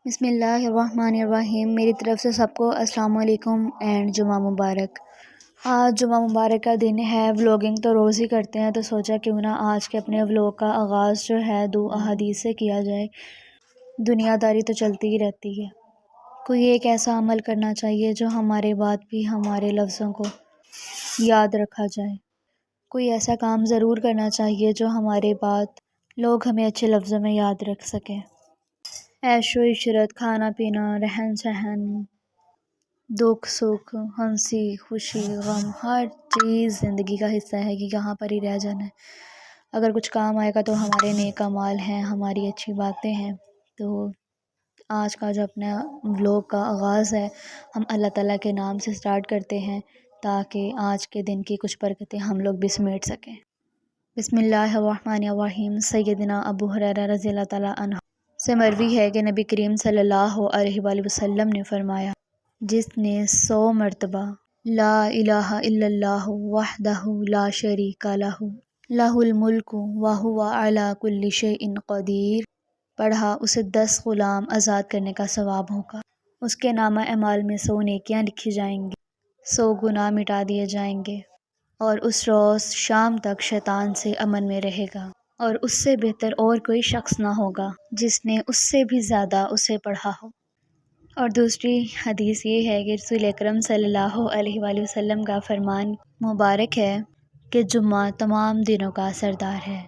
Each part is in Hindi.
बिस्मिल्लाहिर्रहमानिर्रहीम। मेरी तरफ़ से सबको अस्सलाम वालेकुम एंड जुमा मुबारक। आज जुमा मुबारक का दिन है। व्लॉगिंग तो रोज़ ही करते हैं, तो सोचा क्यों ना आज के अपने व्लॉग का आगाज़ जो है दो अहादीस से किया जाए। दुनियादारी तो चलती ही रहती है, कोई एक ऐसा अमल करना चाहिए जो हमारे बाद भी हमारे लफ्ज़ों को याद रखा जाए। कोई ऐसा काम ज़रूर करना चाहिए जो हमारे बाद लोग हमें अच्छे लफ्ज़ों में याद रख सकें। ऐशो इशरत, खाना पीना, रहन सहन, दुख सुख, हंसी खुशी, गम, हर चीज़ ज़िंदगी का हिस्सा है कि यहाँ पर ही रह जाना है। अगर कुछ काम आएगा तो हमारे नेक अमाल हैं, हमारी अच्छी बातें हैं। तो आज का जो अपना व्लॉग का आगाज़ है, हम अल्लाह ताला के नाम से स्टार्ट करते हैं ताकि आज के दिन की कुछ बरकतें हम लोग भी समेट सकें। बिस्मिल्लाहिर्रहमानिर्रहीम। सैयदना अबू हुरैरा रज़ियल्लाहु ताला अन्हु से मरवी है कि नबी करीम सल्लल्लाहु अलैहि वसल्लम ने फरमाया, जिसने 100 मरतबा ला इलाहा इल्लल्लाहु वहदहु ला शरीका लहु लहुल मुल्कु व हुवा अला कुल्ली शैइन क़दीर पढ़ा, उसे 10 ग़ुलाम आज़ाद करने का सवाब होगा। उसके नामा अमाल में 100 नेकियां लिखी जाएंगी, 100 गुनाह मिटा दिए जाएंगे और उस रोज़ शाम तक शैतान से अमन में रहेगा और उससे बेहतर और कोई शख्स ना होगा जिसने उससे भी ज़्यादा उसे पढ़ा हो। और दूसरी हदीस ये है कि रसूल अकरम सल्लल्लाहु अलैहि वसल्लम का फरमान मुबारक है कि जुम्मा तमाम दिनों का सरदार है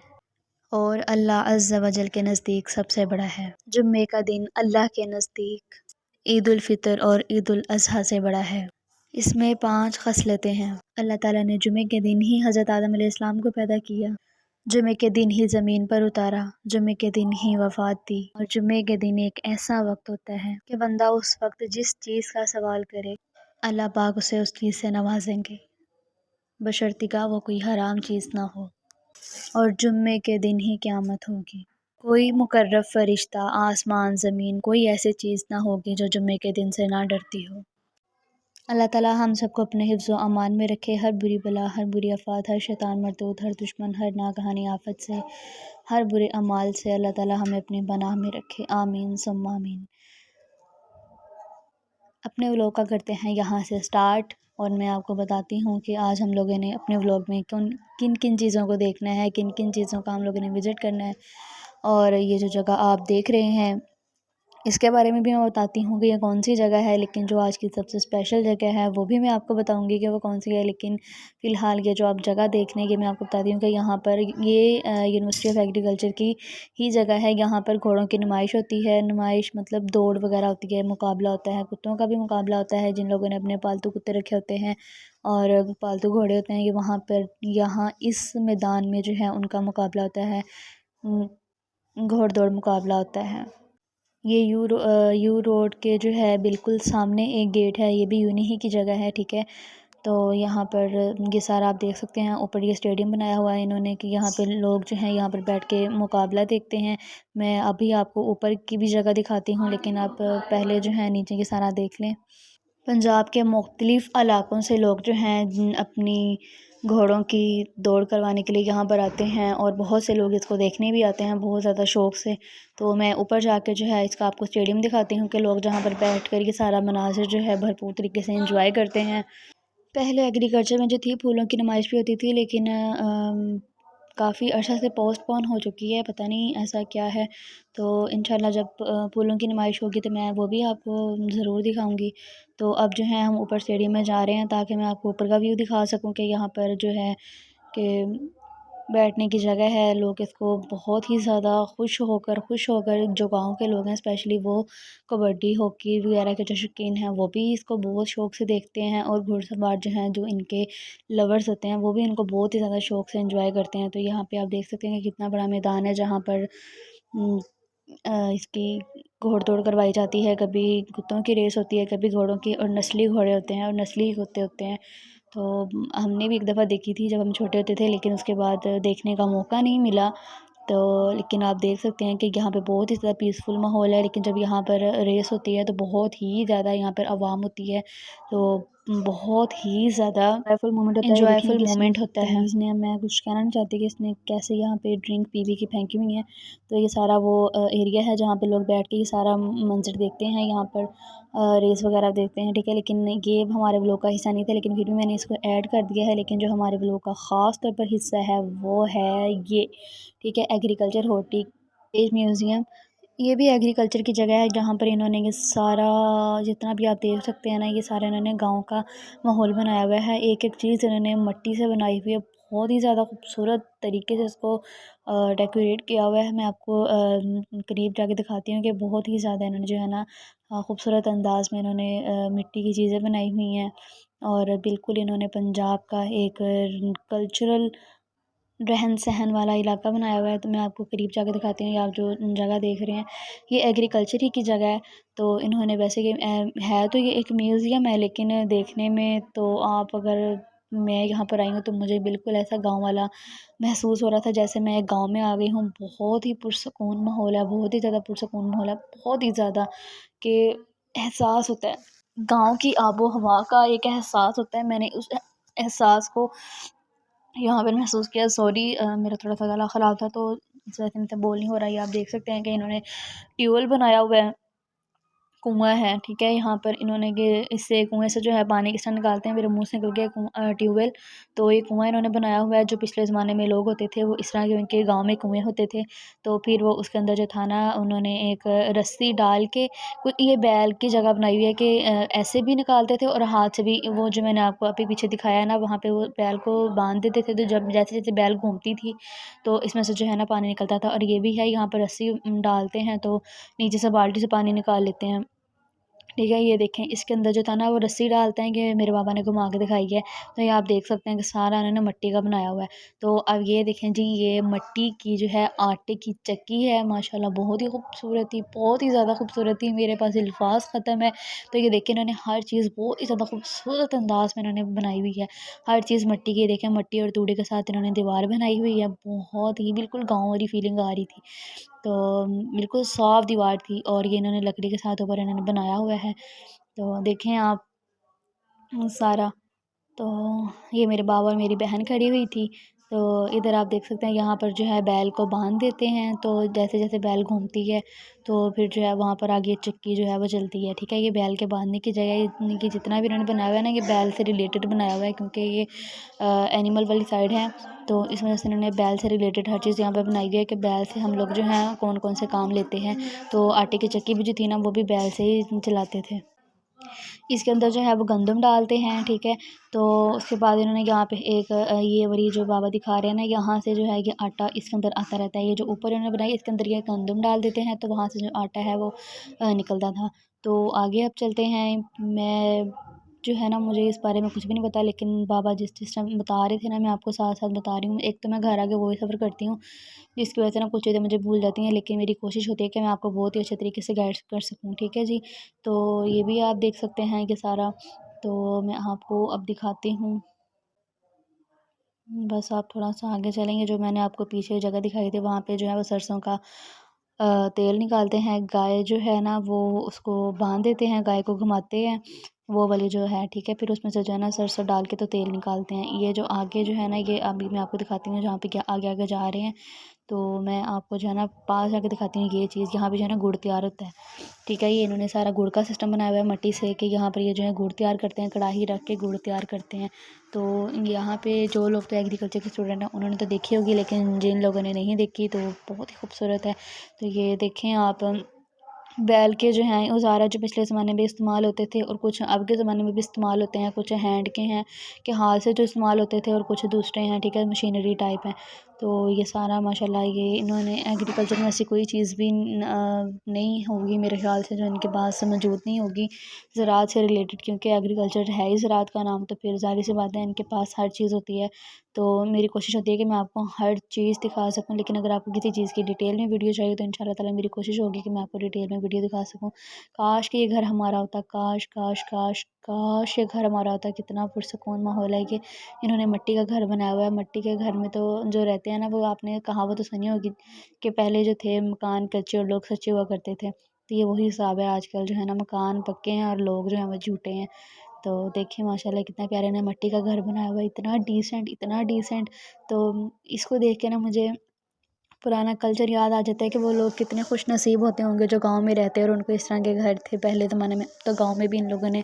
और अल्लाह अज़्ज़ा वजल के नज़दीक सबसे बड़ा है। जुम्मे का दिन अल्लाह के नज़दीक ईद उल फितर और ईद उल अज़हा से बड़ा है। इसमें 5 खसलतें हैं। अल्लाह ताला ने जुमे के दिन ही हज़रत आदम अलैहिस्सलाम को पैदा किया, जुमे के दिन ही ज़मीन पर उतारा, जुमे के दिन ही वफ़ात दी और जुमे के दिन एक ऐसा वक्त होता है कि बंदा उस वक्त जिस चीज़ का सवाल करे अल्लाह पाक उसे उस चीज़ से नवाजेंगे, बशर्तिका वो कोई हराम चीज़ ना हो। और जुम्मे के दिन ही क़यामत होगी। कोई मुकर्रब फरिश्ता, आसमान ज़मीन, कोई ऐसी चीज़ ना होगी जो जुम्मे के दिन से ना डरती हो। अल्लाह ताला हम सबको अपने हिफ्ज़ व अमान में रखे। हर बुरी बला, हर बुरी आफ़ात, हर शैतान मरदूद, हर दुश्मन, हर नागहानी आफत से, हर बुरे अमाल से अल्लाह ताला हमें अपनी पनाह में रखे। आमीन सुम्मा आमीन। अपने व्लॉग का करते हैं यहाँ से स्टार्ट और मैं आपको बताती हूँ कि आज हम लोगों ने अपने व्लॉग में किन किन चीज़ों को देखना है, किन किन चीज़ों का हम लोगों ने विज़िट करना है। और ये जो जगह आप देख रहे हैं इसके बारे में भी मैं बताती हूँ कि ये कौन सी जगह है, लेकिन जो आज की सबसे स्पेशल जगह है वो भी मैं आपको बताऊँगी कि वो कौन सी है। लेकिन फ़िलहाल ये जो आप जगह देखने की मैं आपको बताती हूँ कि यहाँ पर ये यूनिवर्सिटी ऑफ एग्रीकल्चर की ही जगह है। यहाँ पर घोड़ों की नुमाइश होती है। नुमाइश मतलब दौड़ वगैरह होती है, मुकाबला होता है, कुत्तों का भी मुकाबला होता है। जिन लोगों ने अपने पालतू कुत्ते रखे होते हैं और पालतू घोड़े होते हैं, ये वहाँ पर यहाँ इस मैदान में जो है उनका मुकाबला होता है, घोड़ दौड़ मुकाबला होता है। ये यू रोड के जो है बिल्कुल सामने एक गेट है, ये भी यूनी ही की जगह है, ठीक है। तो यहाँ पर ये सारा आप देख सकते हैं। ऊपर ये स्टेडियम बनाया हुआ है इन्होंने कि यहाँ पे लोग जो हैं यहाँ पर बैठ के मुकाबला देखते हैं। मैं अभी आपको ऊपर की भी जगह दिखाती हूँ, लेकिन आप पहले जो है नीचे की सारा देख लें। पंजाब के मुख्तलिफ़ इलाक़ों से लोग जो हैं अपनी घोड़ों की दौड़ करवाने के लिए यहाँ पर आते हैं और बहुत से लोग इसको देखने भी आते हैं बहुत ज़्यादा शौक़ से। तो मैं ऊपर जाके जो है इसका आपको स्टेडियम दिखाती हूँ कि लोग जहाँ पर बैठकर ये सारा मनाज़िर जो है भरपूर तरीके से एंजॉय करते हैं। पहले एग्रीकल्चर में जो थी फूलों की नुमाइश भी होती थी, लेकिन काफ़ी अर्सा से पोस्टपोन हो चुकी है, पता नहीं ऐसा क्या है। तो इंशाल्लाह जब फूलों की नुमाइश होगी तो मैं वो भी आपको ज़रूर दिखाऊंगी। तो अब जो है हम ऊपर स्टेडियम में जा रहे हैं ताकि मैं आपको ऊपर का व्यू दिखा सकूं कि यहाँ पर जो है कि बैठने की जगह है। लोग इसको बहुत ही ज़्यादा खुश होकर जो गांव के लोग हैं स्पेशली वो कबड्डी हॉकी वगैरह के जो शौकीन हैं वो भी इसको बहुत शौक़ से देखते हैं और घुड़सवार जो हैं जो इनके लवर्स होते हैं वो भी इनको बहुत ही ज़्यादा शौक़ से एंजॉय करते हैं। तो यहाँ पे आप देख सकते हैं कि कितना बड़ा मैदान है जहाँ पर इसकी घोड़ दौड़ करवाई जाती है। कभी कुत्तों की रेस होती है, कभी घोड़ों की, और नस्ली घोड़े होते हैं और नस्ली कुत्ते होते हैं। तो हमने भी एक दफ़ा देखी थी जब हम छोटे होते थे, लेकिन उसके बाद देखने का मौका नहीं मिला। तो लेकिन आप देख सकते हैं कि यहाँ पे बहुत ही ज़्यादा पीसफुल माहौल है। लेकिन जब यहाँ पर रेस होती है तो बहुत ही ज़्यादा यहाँ पर आवाम होती है। तो बहुत ही ज़्यादा इंजॉयफुल मोमेंट होता है। इसने मैं कुछ कहना नहीं चाहती कि इसने कैसे यहाँ पे ड्रिंक पी पी के फेंकी हुई है। तो ये सारा वो एरिया है जहाँ पे लोग बैठ के ये सारा मंजर देखते हैं, यहाँ पर रेस वगैरह देखते हैं, ठीक है। लेकिन ये हमारे व्लॉग का हिस्सा नहीं था, लेकिन फिर भी मैंने इसको ऐड कर दिया है। लेकिन जो हमारे व्लॉग का ख़ास तौर पर हिस्सा है वो है ये, ठीक है, एग्रीकल्चर हॉर्टिकल्चर म्यूज़ियम। ये भी एग्रीकल्चर की जगह है जहाँ पर इन्होंने ये सारा, जितना भी आप देख सकते हैं ना, ये सारा इन्होंने गांव का माहौल बनाया हुआ है। एक एक चीज़ इन्होंने मिट्टी से बनाई हुई है, बहुत ही ज़्यादा खूबसूरत तरीके से इसको डेकोरेट किया हुआ है। मैं आपको करीब जाके दिखाती हूँ कि बहुत ही ज़्यादा इन्होंने जो है ना खूबसूरत अंदाज में इन्होंने मिट्टी की चीज़ें बनाई हुई हैं। और बिल्कुल इन्होंने पंजाब का एक कल्चरल रहन सहन वाला इलाका बनाया हुआ है। तो मैं आपको करीब जाके दिखाती हूँ। ये आप जो जगह देख रहे हैं ये एग्रीकल्चर ही की जगह है। तो इन्होंने वैसे कि है तो ये एक म्यूज़ियम है, लेकिन देखने में तो आप अगर, मैं यहाँ पर आई हूँ तो मुझे बिल्कुल ऐसा गांव वाला महसूस हो रहा था जैसे मैं एक गांव में आ गई हूँ। बहुत ही पुरसकून माहौल है, बहुत ही ज़्यादा पुरसकून माहौल है, बहुत ही ज़्यादा कि एहसास होता है गांव की आबो हवा का, एक एहसास होता है। मैंने उस एहसास को यहाँ पर महसूस किया। सॉरी मेरा थोड़ा सा गला ख़राब था तो इस वजह से मुझसे बोल नहीं हो रहा है। ये आप देख सकते हैं कि इन्होंने ट्यूबवेल बनाया हुआ है, कुआँ है, ठीक है। यहाँ पर इन्होंने कि इससे कुएँ से जो है पानी किस तरह निकालते हैं, मेरे मुँह से निकल गया ट्यूबवेल। तो ये कुआँ इन्होंने बनाया हुआ है। जो पिछले ज़माने में लोग होते थे वो इस तरह के उनके गाँव में कुएँ होते थे। तो फिर वो उसके अंदर जो था ना, उन्होंने एक रस्सी डाल के कुछ ये बैल की जगह बनाई हुई है कि ऐसे भी निकालते थे और हाथ से भी। वो जो मैंने आपको अभी पीछे दिखाया है ना, वहाँ पे वो बैल को बांध देते थे, तो जब जैसे जैसे बैल घूमती थी तो इसमें से जो है ना पानी निकलता था। और ये भी है, यहाँ पर रस्सी डालते हैं तो नीचे से बाल्टी से पानी निकाल लेते हैं, ठीक है। ये देखें इसके अंदर जो था ना वो रस्सी डालते हैं, कि मेरे पापा ने घुमा के दिखाई है। तो ये आप देख सकते हैं कि सारा इन्होंने मिट्टी का बनाया हुआ है। तो अब ये देखें जी, ये मिट्टी की जो है आटे की चक्की है, माशाल्लाह बहुत ही खूबसूरत थी, बहुत ही ज़्यादा खूबसूरत थी, मेरे पास अल्फाज ख़त्म है। तो ये देखें इन्होंने हर चीज़ बहुत ही ज़्यादा खूबसूरत अंदाज में इन्होंने बनाई हुई है। हर चीज़ मिट्टी की, देखें मिट्टी और तूड़े के साथ इन्होंने दीवार बनाई हुई है, बहुत ही बिल्कुल गाँव वाली फीलिंग आ रही थी। तो बिल्कुल साफ़ दीवार थी और ये इन्होंने लकड़ी के साथ ऊपर इन्होंने बनाया हुआ है। तो देखें आप सारा। तो ये मेरे बाबा और मेरी बहन खड़ी हुई थी। तो इधर आप देख सकते हैं यहाँ पर जो है बैल को बांध देते हैं, तो जैसे जैसे बैल घूमती है तो फिर जो है वहाँ पर आगे चक्की जो है वो चलती है, ठीक है। ये बैल के बांधने की जगह, कि जितना भी इन्होंने बनाया हुआ है ना, ये बैल से रिलेटेड बनाया हुआ है, क्योंकि ये एनिमल वाली साइड है। तो इस वजह से इन्होंने बैल से रिलेटेड हर चीज़ यहाँ पर बनाई हुई है, कि बैल से हम लोग जो हैं कौन कौन से काम लेते हैं। तो आटे की चक्की भी जो थी ना, वो भी बैल से ही चलाते थे। इसके अंदर जो है वो गंदम डालते हैं, ठीक है। तो उसके बाद इन्होंने यहाँ पे एक ये वाली जो बाबा दिखा रहे हैं ना, यहाँ से जो है ये आटा इसके अंदर आता रहता है। ये जो ऊपर इन्होंने बनाई इसके अंदर ये गंदम डाल देते हैं, तो वहाँ से जो आटा है वो निकलता था। तो आगे अब चलते हैं। मैं जो है ना, मुझे इस बारे में कुछ भी नहीं पता, लेकिन बाबा जिस जिस टाइम बता रहे थे ना, मैं आपको साथ साथ बता रही हूँ। एक तो मैं घर आके वॉइस ओवर करती हूँ, जिसकी वजह से ना कुछ चीज़ें मुझे भूल जाती हैं, लेकिन मेरी कोशिश होती है कि मैं आपको बहुत ही अच्छे तरीके से गाइड कर सकूँ, ठीक है जी। तो ये भी आप देख सकते हैं कि सारा। तो मैं आपको अब दिखाती हूँ, बस आप थोड़ा सा आगे चलेंगे। जो मैंने आपको पीछे जगह दिखाई थी वहाँ पे जो है वो सरसों का तेल निकालते हैं। गाय जो है ना वो उसको बांध देते हैं, गाय को घुमाते हैं वो वाली जो है, ठीक है। फिर उसमें से जो है ना सरसों डाल के तो तेल निकालते हैं। ये जो आगे जो है ना, ये अभी मैं आपको दिखाती हूँ जहाँ पे क्या आगे आगे जा रहे हैं। तो मैं आपको जो है ना पास जाके दिखाती हूँ ये चीज़। यहाँ पे जो है ना गुड़ तैयार होता है, ठीक है। ये इन्होंने सारा गुड़ का सिस्टम बनाया हुआ है मिट्टी से, कि यहाँ पर ये जो है गुड़ तैयार करते हैं, कढ़ाई रख के गुड़ तैयार करते हैं। तो यहाँ पे जो लोग तो एग्रीकल्चर के स्टूडेंट हैं उन्होंने तो देखी होगी, लेकिन जिन लोगों ने नहीं देखी तो बहुत ही खूबसूरत है। तो ये देखें आप, बैल के जो हैं औज़ार जो पिछले ज़माने में इस्तेमाल होते थे और कुछ अब के ज़माने में भी इस्तेमाल होते हैं, कुछ हैंड के हैं कि हाथ से जो इस्तेमाल होते थे और कुछ दूसरे हैं, ठीक है, मशीनरी टाइप हैं। तो ये सारा माशाल्लाह ये इन्होंने एग्रीकल्चर में ऐसी कोई चीज़ भी नहीं होगी मेरे ख़्याल से जो इनके पास मौजूद नहीं होगी ज़राअत से रिलेटेड, क्योंकि एग्रीकल्चर है ही ज़राअत का नाम। तो फिर ज़ाहिर सी बात है इनके पास हर चीज़ होती है। तो मेरी कोशिश होती है कि मैं आपको हर चीज़ दिखा सकूँ, लेकिन अगर आपको किसी चीज़ की डिटेल में वीडियो चाहिए तो इंशाल्लाह ताला मेरी कोशिश होगी कि मैं आपको डिटेल में वीडियो दिखा सकूँ। काश कि ये घर हमारा होता, काश काश काश काश ये घर हमारा होता। कितना पुरसकून माहौल है कि इन्होंने मिट्टी का घर बनाया हुआ है। मिट्टी के घर में तो जो रहते हैं ना, वो आपने कहावत तो सुनी होगी कि पहले जो थे मकान कच्चे और लोग सच्चे हुआ करते थे। तो ये वही हिसाब है, आजकल जो है ना मकान पक्के हैं और लोग जो हैं वो झूठे हैं। तो देखिए माशाल्लाह कितना प्यारा ना मिट्टी का घर बनाया हुआ है, इतना डिसेंट। तो इसको देख के ना मुझे पुराना कल्चर याद आ जाता है कि वो लोग कितने खुश नसीब होते होंगे जो गाँव में रहते हैं और उनको इस तरह के घर थे पहले ज़माने में। तो गाँव में भी इन लोगों ने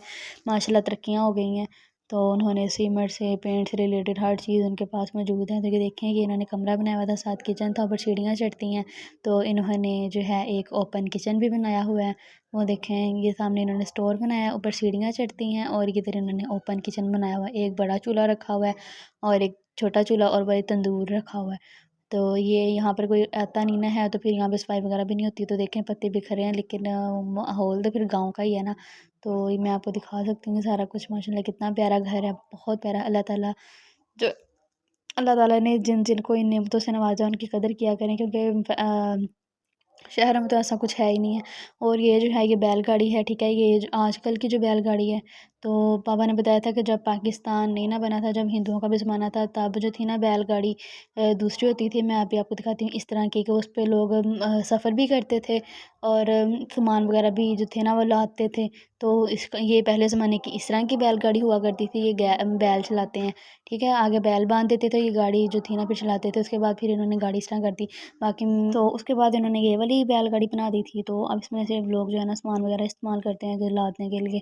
माशाल्लाह तरक्कियाँ हो गई हैं। तो उन्होंने सीमेंट से, पेंट से रिलेटेड हर चीज़ उनके पास मौजूद है। तो ये देखें कि इन्होंने कमरा बनाया हुआ था, साथ किचन था, ऊपर सीढ़ियाँ चढ़ती हैं। तो इन्होंने जो है एक ओपन किचन भी बनाया हुआ है। वो देखें, ये सामने इन्होंने स्टोर बनाया है, ऊपर सीढ़ियाँ चढ़ती हैं और इधर इन्होंने ओपन किचन बनाया हुआ है। एक बड़ा चूल्हा रखा हुआ है और एक छोटा चूल्हा और वही तंदूर रखा हुआ है। तो ये यहाँ पर कोई आता नहीं ना है, तो फिर यहाँ पे सफाई वगैरह भी नहीं होती। तो देखें पत्ते बिखरे हैं, लेकिन माहौल तो फिर गाँव का ही है ना। तो ये मैं आपको दिखा सकती हूँ सारा कुछ। माशाल्लाह कितना प्यारा घर है, बहुत प्यारा। जो अल्लाह ताला ने जिन जिनको इन नेमतों से नवाजा उनकी कदर किया करें, क्योंकि शहर में तो ऐसा कुछ है ही नहीं है। और ये जो है ये बैलगाड़ी है, ठीक है। ये जो आजकल की जो बैलगाड़ी है, तो पापा ने बताया था कि जब पाकिस्तान नहीं ना बना था, जब हिंदुओं का भी ज़माना था, तब जो थी ना बैलगाड़ी दूसरी होती थी। मैं अभी आपको दिखाती हूँ इस तरह की, कि उस पे लोग सफ़र भी करते थे और सामान वगैरह भी जो थे ना वो लाते थे। तो इसका ये पहले ज़माने की इस तरह की बैलगाड़ी हुआ करती थी। ये बैल चलाते हैं, ठीक है। आगे बैल बांध देते थे, ये गाड़ी जो थी ना फिर चलाते थे। उसके बाद फिर इन्होंने गाड़ी इस तरह कर दी। बाकी तो उसके बाद इन्होंने ये वाली बैलगाड़ी बना दी थी। तो अब इसमें से लोग जो है ना सामान वगैरह इस्तेमाल करते हैं घर लादने के लिए।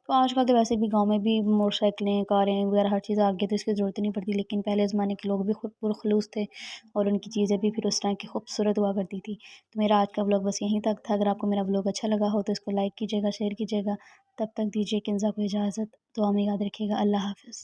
तो आजकल तो वैसे भी गाँव में भी मोटरसाइकिलें, कारें वगैरह हर चीज़ आ गई, तो इसकी ज़रूरत ही नहीं पड़ती। लेकिन पहले ज़माने के लोग भी खुद पुरखलूस थे और उनकी चीज़ें भी फिर उस तरह की खूबसूरत हुआ करती थी। तो मेरा आज का व्लॉग बस यहीं तक था। अगर आपको मेरा व्लॉग अच्छा लगा हो तो इसको लाइक कीजिएगा, शेयर कीजिएगा। तब तक दीजिए किंज़ा को इजाज़त। दुआ में याद रखिएगा। अल्लाह हाफ़िज़।